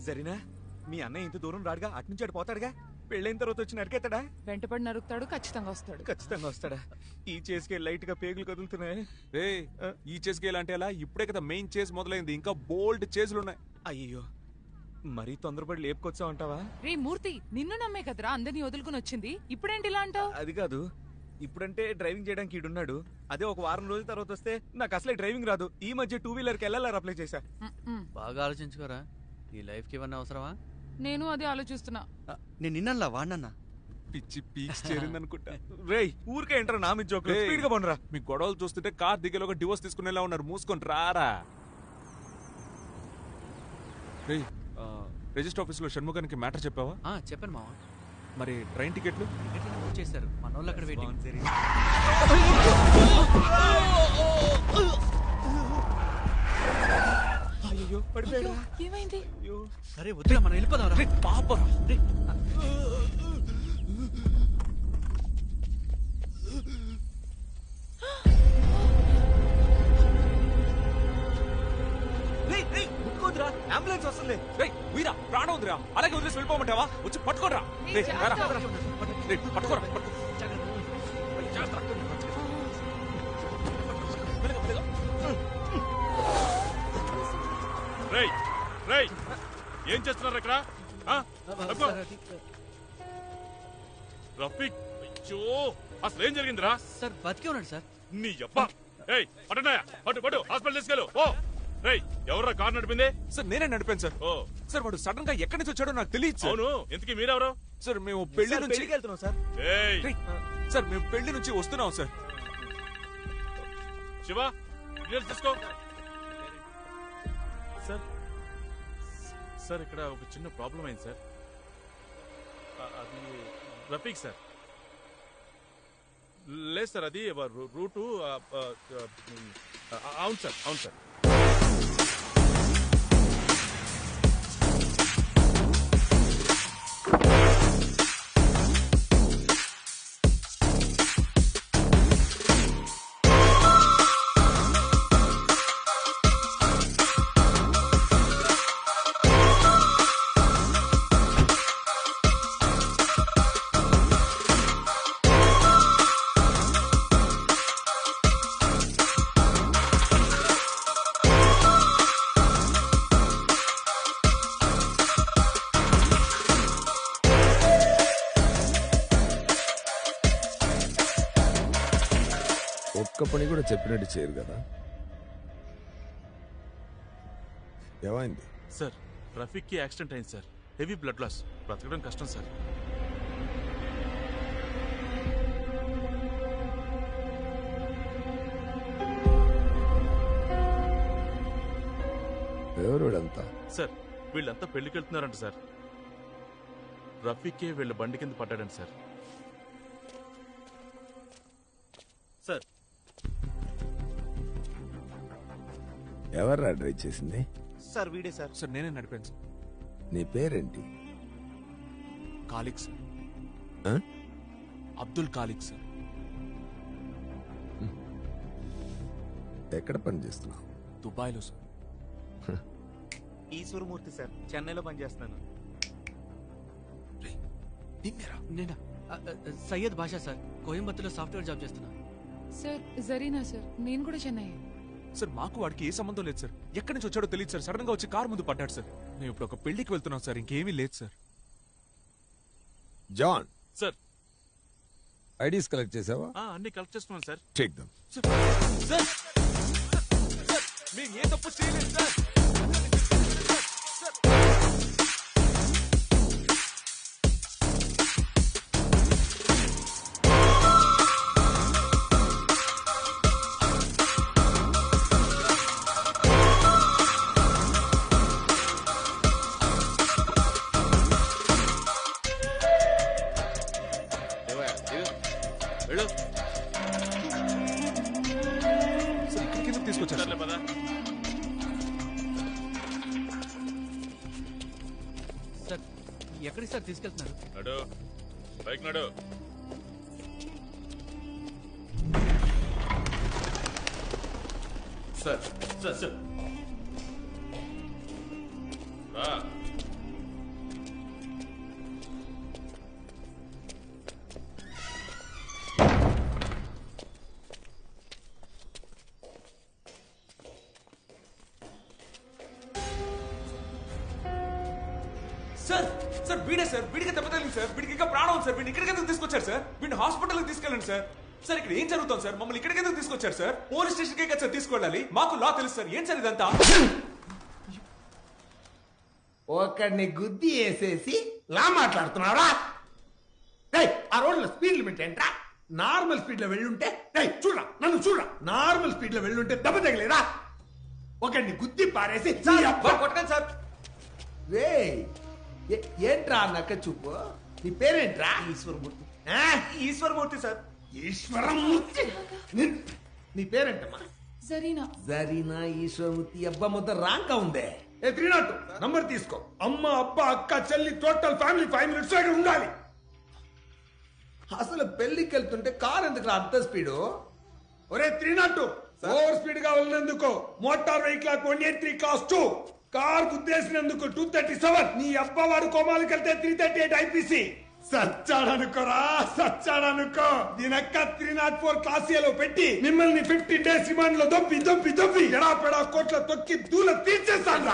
సరేనా మీ అన్నయ్య ఇంత దూరం రాడుగా, అట్నుంచి అటు పోతాడుగా, పెళ్ళైన తర్వాత వచ్చి నరికేతాడా? వెంటపడి నరుకుతాడు, ఖచ్చితంగా వస్తాడు. ఖచ్చితంగా వస్తాడా? ఈ చేసికే లైట్ గా పేగులు కదులుతున్నాయి. ఈ చేస్కి అంటే ఎలా? ఇప్పుడే కదా మెయిన్ చేస్ మొదలైంది, ఇంకా బోల్డ్ చేసులు ఉన్నాయి. అయ్యో, మరీ తొందరపడి లేపుకొచ్చావు అంటావా? రే మూర్తి, నిన్ను నమ్మే కదరా అందరినీ వదులుకుని వచ్చింది, ఇప్పుడేంటి ఇలా అంటావు? అది కాదు, ఇప్పుడంటే డ్రైవింగ్ చేయడానికి ఈడున్నాడు, అదే ఒక వారం రోజుల తర్వాత వస్తే నాకు అసలే డ్రైవింగ్ రాదు. ఈ మధ్య 2 వీలర్కి ఎల్ఎల్ఆర్ అప్లై చేశా. బాగా ఆలోచించుకోరా, ఈ లైఫ్ కి ఇవన్నీ అవసరమా? నేను అదే ఆలోచిస్తున్నా. నేను నిన్నలా వాడినన్నా పిచ్చి పీక్స్ చేరింది అనుకుంటా. రేయ్, ఊరికే ఎంటర్ నా మీద జోకులు, స్పీడ్ గా పోనరా. మీ గొడవలు చూస్తుంటే కార్ దిగేలోగా డివోర్స్ తీసుకునేలా ఉన్నారు, మూసుకొని రారా. రేయ్, రిజిస్టర్ ఆఫీస్ లో షణ్ముఖానికి మ్యాటర్ చెప్పావా? చెప్పాను మావా. మరి ట్రైన్ టికెట్లు బుక్ చేశారు, మన వాళ్ళు అక్కడ వెయిటింగ్. అయ్యో, పడిపోయాడు. ఏమైంది? సరే వద్దురా, మనం వెళ్ళిపోదాం. పాపరా. అంబులెన్స్ వస్తుంది. వీరా, ప్రాణం ఉందిరా, అలాగే వదిలేసి వెళ్ళిపోమంటావా? వచ్చి పట్టుకోరా. పట్టుకోరా. ఏం చేస్తున్నారు ఇక్కడ? రఫీక్, అయ్యో, అసలు ఏం జరిగిందిరా? సార్ బతికే ఉన్నాడు సార్. నీ అబ్బా. పట్టు హాస్పిటల్ తీసుకెళ్ళు. ఓ రేయ్, ఎవర్రా కార్ నడిపింది? సార్ నేనే నడిపాను సార్. ఓ సార్, వాడు సడన్ గా ఎక్కడి నుంచి వచ్చాడో నాకు తెలియదు సార్. అవును, ఇంతకీ మీరెవరు? సార్ మేము పెళ్లి నుంచి వెళ్తున్నాం సార్. సార్ మేము పెళ్లి నుంచి వస్తున్నాం సార్. శివ, డీటెయిల్స్ తీసుకో. సార్ ఇక్కడ ఒక చిన్న ప్రాబ్లం అయింది సార్. అది రఫీక్ సార్. లేదు సార్, అది రూటు. అవును సార్. ఒక్క పని కూడా చెప్పినట్టు చేయరు కదా. ఏమైంది సార్? రఫీక్ కి యాక్సిడెంట్ అయింది సార్. హెవీ బ్లడ్ లాస్, బ్రతకడం కష్టం సార్. ఎవరు వీడంతా? సార్, వీళ్ళంతా పెళ్లికి వెళ్తున్నారంట సార్. రఫీకే వీళ్ళ బండి కింద పడ్డాడంట సార్. సార్, ఎవర్రా డ్రైవ్ చేసింది? సార్ వీడే సార్. సార్ నేనే నడిపాను సార్. నీ పేరేంటి? కాలిక్ సార్. అబ్దుల్ కాలిక్ సార్. ఎక్కడ పని చేస్తున్నావు? దుబాయ్లో సార్. ఈశ్వరమూర్తి సార్, చెన్నైలో పనిచేస్తున్నాను. నేనా? సయ్యద్ బాషా సార్, కోయంబత్తూర్లో సాఫ్ట్వేర్ జాబ్ చేస్తున్నా. సార్ జరీనా సార్, నేను కూడా చెన్నై. సార్ మాకు వాడికి ఏ సంబంధం లేదు సార్. ఎక్కడి నుంచి వచ్చాడో తెలియదు సార్. సడన్ గా వచ్చి కారు ముందు పడ్డాడు సార్. మేము ఇప్పుడు ఒక పెళ్లికి వెళ్తున్నాం సార్, ఇంకేమీ లేదు sir. John sir, IDs collect చేసావా? అన్ని కలెక్ట్ చేస్తున్నాను సార్. Take them. సార్ మేము ఏ తప్పు చేయలేదు సార్. తీసుకొచ్చారు సార్. ఎక్కడికి సార్ తీసుకెళ్తున్నారు? నడు, బైక్ నడు. Sir sir sir sir sir వీడే సార్ వీడికి దెబ్బ తగిలింది సార్ వీడికి ఇంకా ప్రాణం ఉంది సార్ వీడిని ఇక్కడికి ఎందుకు తీసుకొచ్చారు సార్ వీడిని హాస్పిటల్కి తీసుకెళ్ళండి సార్ సార్ ఇక్కడ ఏం జరుగుతుంది సార్ మమ్మల్ని ఇక్కడికి ఎందుకు తీసుకొచ్చారు సార్ పోలీస్ స్టేషన్కే కదా సార్ తీసుకెళ్ళాలి మాకు లా తెలుసు సార్ ఏం సార్ ఇదంతా ఒకడిని గుద్ది వేసేసి లా మాట్లాడుతున్నారా ఆ రోడ్లో స్పీడ్ లిమిట్ ఏంట్రా నార్మల్ స్పీడ్ లో వెళ్ళుంటే చూడరా నన్ను చూడరా నార్మల్ స్పీడ్ లో వెళ్ళుంటే దెబ్బ తగలేదా ఒకడిని గుద్ది పారేసి కొట్టకండి సార్ ఏంట్రా నక్క చూపు నీ పేరేంట్రా ఈశ్వరమూర్తి ఆ? ఈశ్వరమూర్తి సార్ ఈశ్వరమూర్తి నీ పేరేంటమ్మా జరీనా జరీనా ఈశ్వరమూర్తి అబ్బా మొత్తం రాంకా ఉందే ఏ 302 నంబర్ తీసుకో అమ్మ అబ్బా అక్క చెల్లి టోటల్ ఫ్యామిలీ 5 మినిట్స్ ఇక్కడ ఉండాలి అసలు పెళ్లికి వెళ్తుంటే కార్ ఎందుకు అంత స్పీడు ఒరే 302 ఓవర్ స్పీడ్ గా వెళ్ళినందుకు మోటార్ వెహికల్ 183 క్లాస్ 2 కార్ గుద్దేసినందుకు 237 నీ అబ్బా వాడు కోమాలకు వెళ్తే 338 ఐపీసీ సచ్చాడనుకోరా సచ్చాడనుకో దీనక్క 304 క్లాస్ లో పెట్టి మిమ్మల్ని 15 డేస్ రిమాండ్ లో దొబ్బి ఎడాపెడా కోట్ల తొక్కి దూల తీర్చేస్తాను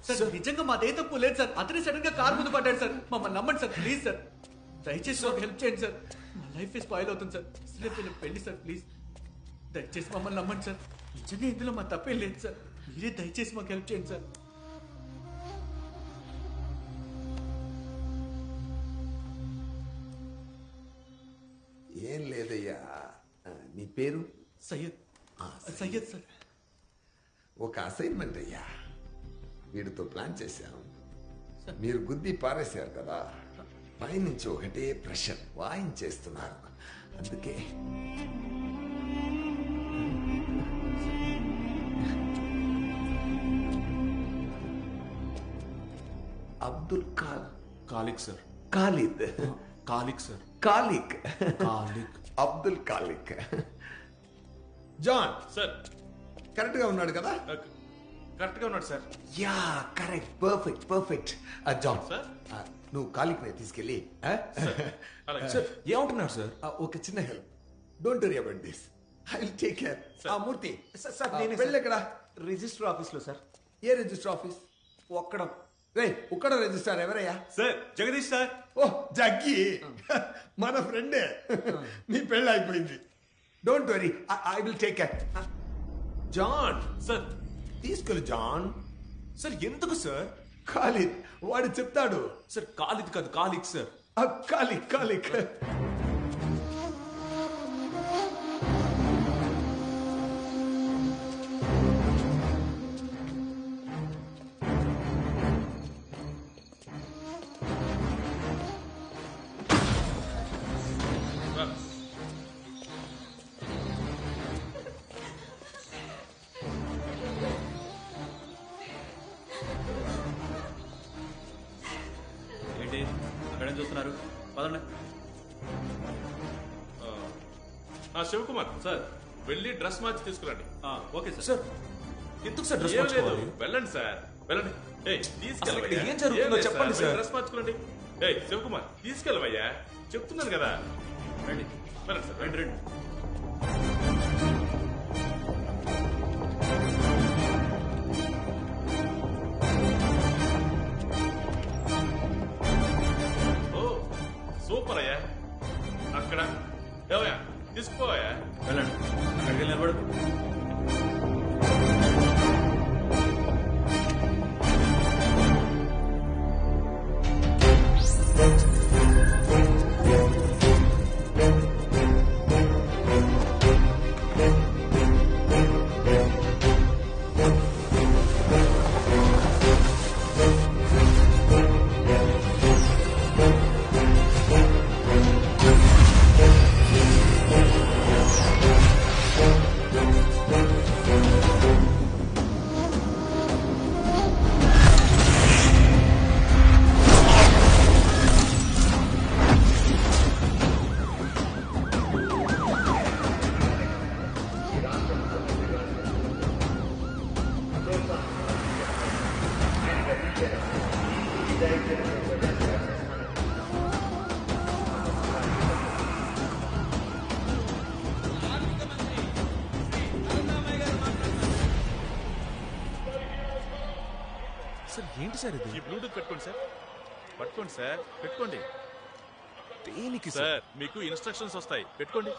సార్ నిజంగా మాదే తప్పు లేదు సార్ అతనే సడన్ గా కార్ ముందు పడ్డాడు సార్ మమ్మల్ని నమ్మండి సార్ ప్లీజ్ సార్ దయచేసి మాకు హెల్ప్ చేయండి సార్ మా లైఫ్ స్పాయిల్ అవుతుంది సార్ అసలే పెళ్లి సార్ ప్లీజ్ దయచేసి మమ్మల్ని నమ్మండి సార్ నిజంగా ఇందులో మా తప్పేం లేదు సార్ మీరే దయచేసి మాకు హెల్ప్ చేయండి సార్ ఏం లేదయ్యా నీ పేరు సయ్యద్ సయ్యద్ సార్ ఒక అసైన్మెంట్ అయ్యా వీడితో ప్లాన్ చేశాం మీరు గుద్ది పారేశారు కదా పైనుంచి ఒకటే ప్రెషర్ వాయించేస్తున్నారు అందుకే Abdul Khaliq sir Khalid Khaliq sir Khaliq Khaliq Abdul Khaliq John sir correct గా ఉన్నాడు కదా కరెక్ట్ గా ఉన్నాడు sir yeah correct perfect John sir? నువ్వు కాలిక్ నే తీసుకెళ్ళి అలాగే సార్ ఏమంటున్నారు సార్ ఒక చిన్న help don't worry about this I will take care ఆ మూర్తి సార్ నేనే వెళ్ళి ఎక్కడ రిజిస్టర్ ఆఫీస్ లో సార్ ఏ రిజిస్టర్ ఆఫీస్ ఒక్కడం రే ఉక్కడ రిజిస్టర్ ఎవరయ్యా సార్ జగదీష్ సార్ ఓ జగ్గి మన ఫ్రెండే నీ పెళ్ళి అయిపోయింది don't worry I will take care John sir తీసుకెళ్ళు జాన్ సార్ ఎందుకు సార్ ఖాలిద్ వాడు చెప్తాడు సార్ కాలిక్ కాదు కాలిక్ సార్ కాలిక్ ఏంటి అక్కడేం చూస్తున్నారు పదండి శివకుమార్ సార్ వెళ్ళి డ్రెస్ మార్చి తీసుకురండి ఓకే సార్ సార్ ఎందుకు సార్ డ్రెస్ ఏం లేదు మార్చుకోవాలి వెళ్ళండి సార్ వెళ్ళండి అసలు ఇక్కడ ఏం జరుగుతుందో చెప్పండి సార్. డ్రెస్ మార్చుకోండి శివకుమార్ తీసుకెళ్ళవయ్యా చెప్తున్నాను కదా రండి వెళ్ళండి సార్ రండి రండి ఓ సూపర్ అయ్యా అక్కడ ఏవయ్యా తీసుకుపోవయ్యా వెళ్ళండి అక్కడికి వెళ్ళి నిలబడు ఏంటి సార్ ఇది? ఈ బ్లూటూత్ పెట్టుకోండి సార్. పట్టుకోండి సార్, పెట్టుకోండి దేనికి సార్. మీకు ఇన్స్ట్రక్షన్స్ వస్తాయి, పెట్టుకోండి.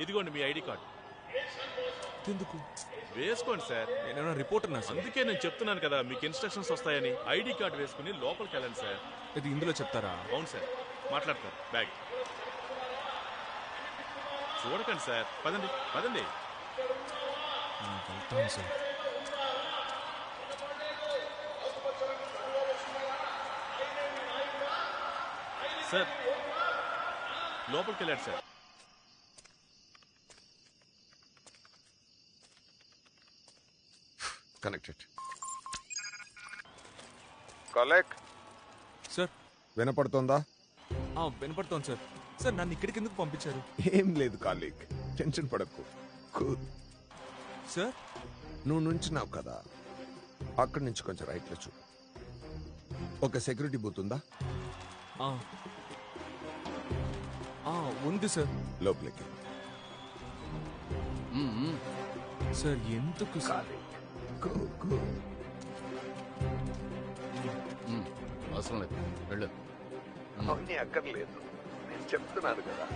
ఇదిగోండి మీ ఐడి కార్డ్, ఎందుకు? వేసుకోండి సార్. నేనేమన్నా రిపోర్టర్ నా సార్? అందుకే నేను చెప్తున్నాను కదా మీకు ఇన్స్ట్రక్షన్స్ వస్తాయని. ఐడి కార్డ్ వేసుకుని లోపలికి వెళ్ళండి సార్. ఇది ఇందులో చెప్తారా? అవును సార్, మాట్లాడతారు. బ్యాగ్ చూడకండి సార్. పదండి పదండి. వెళ్తాను సార్. సార్ లోపలికి వెళ్ళాడు సార్. కనెక్టెడ్. కలెక్ట్. సార్ వినపడుతోందా? వినపడుతోంది సార్. సార్ నన్ను ఇక్కడికి ఎందుకు పంపించారు? ఏం లేదు కాలీగ్, టెన్షన్ పడకు. కూల్. సార్ నువ్వు నుంచున్నావు కదా, అక్కడి నుంచి కొంచెం రైట్లో చూడు. ఒక సెక్యూరిటీ బూత్ ఉందా? ఉంది సార్. లోపలికి. సార్ ఎందుకు సార్? అవసరం లేదు, వెళ్ళు. అవన్నీ అక్కర్లేదు, నేను చెప్తున్నాను కదా.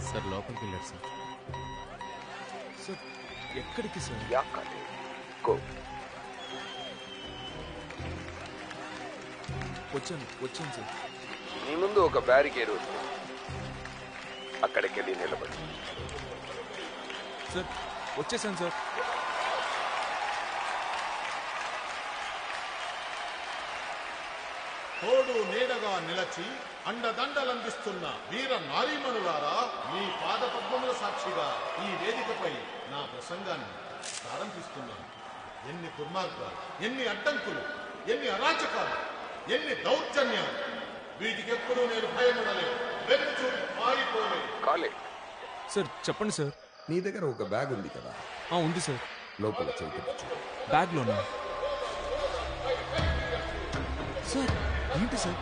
సార్ లోపలికి వెళ్ళాడు సార్. సార్ ఎక్కడికి సార్? వచ్చాను సార్. నీ ముందు ఒక బ్యారికేడ్ ఉంది, అక్కడికి వెళ్ళి నిలబడి. సార్ వచ్చేసాను సార్. తోడు నీడగా నిలచి అండదండలందిస్తున్న వీర నారీమణులారా, మీ పాదపద్మముల సాక్షిగా ఈ వేదికపై నా ప్రసంగాన్ని ప్రారంభిస్తున్నాను. ఎన్ని దుర్మార్గాలు, ఎన్ని అడ్డంకులు, ఎన్ని అరాచకాలు, ఎన్ని దౌర్జన్యాలు! వీటికెప్పుడు నేను భయపడలేదు, వెనుచు పారిపోలేదు. కాలేజ్. సార్ చెప్పండి సార్. నీ దగ్గర ఒక బ్యాగ్ ఉంది కదా? ఉంది సార్. లోపల చేతి చూడు. బ్యాగ్లోనా? సార్ ఏంటి సార్?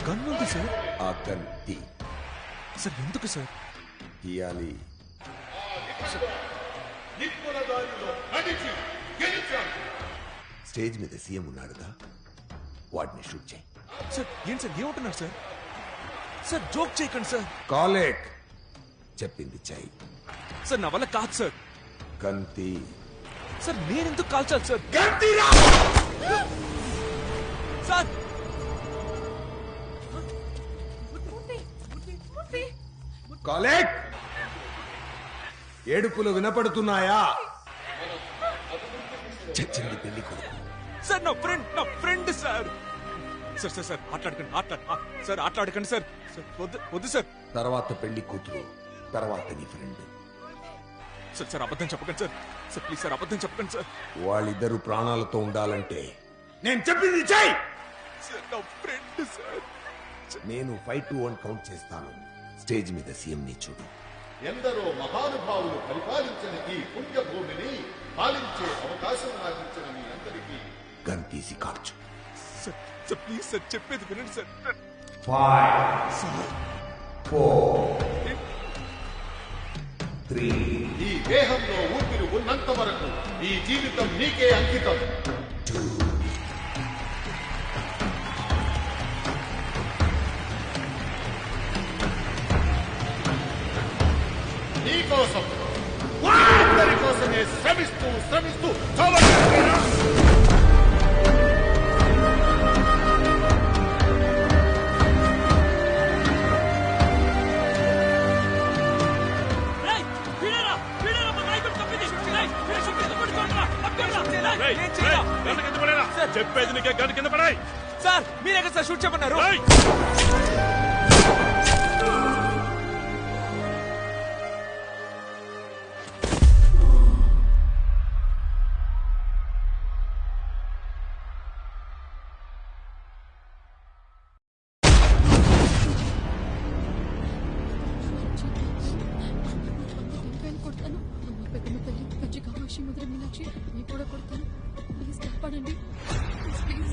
గన్ ఉంది సార్. ఆ గన్ తీ. సార్ ఎందుకు సార్? తీయాలి. నిప్పుల దారిలో నడిచి గెలిచాను. స్టేజ్ మీద సీఎం ఉన్నాడుగా, వాడిని షూట్ చేయి. సార్ ఏంటి సార్ ఏమంటున్నారు సార్? సార్ జోక్ చేయకండి సార్. కాలేక్ చెప్పింది చెయ్యి. సార్ నా వల్ల కాదు సార్. గంతి. సార్ నేనెందుకు కాల్చాలి సార్? గంతిరా! సార్ కాలేక్, ఏడుపులు వినపడుతున్నాయా? చచ్చింది పెళ్లి కొడుకు. సార్ నా friend sir. Sir sir sir ఆటలాడకండి, సార్ ఆటలాడకండి సార్. వద్దు సార్. తర్వాత పెళ్లి కూతురు, తర్వాత నీ ఫ్రెండ్. సార్ అబద్ధం చెప్పకండి సార్. సార్ ప్లీజ్ సార్ అబద్ధం చెప్పకండి సార్. వాళ్ళిద్దరు ప్రాణాలతో ఉండాలంటే నేను చెప్పింది చెయ్యి. సార్ నా ఫ్రెండ్ సార్. నేను 5 to 1 కౌంట్ చేస్తాను. స్టేజ్ మీద సీఎం ని చూడు. ఎందరో మహానుభావులు పరిపాలించిన ఈ పుణ్యభూమిని పాలించే అవకాశం నాకు ఇచ్చిన మీ అందరికీ గన్ తీసి కార్చు. సార్ ప్లీజ్ సార్ చెప్పేది వినండి సార్. 5 4 3 ఈ దేహంలో ఊపిరి ఉన్నంత వరకు ఈ జీవితం నీకే అంకితం. 2 నీకోసం, అందరి కోసమే శ్రమిస్తూ చావగలిగారా? చెప్పేది నీకే, గన్ను కింద పడాయి. సార్ మీరే కదా సార్ షూట్ చేయమన్నారు. కొడతాను. పెద్దమ్మ తల్లి కంచి కామాక్షి ముద్ర మీనాక్షి మీ కూడా కొడతాను. ప్లీజ్ కాపాడండి. ప్లీజ్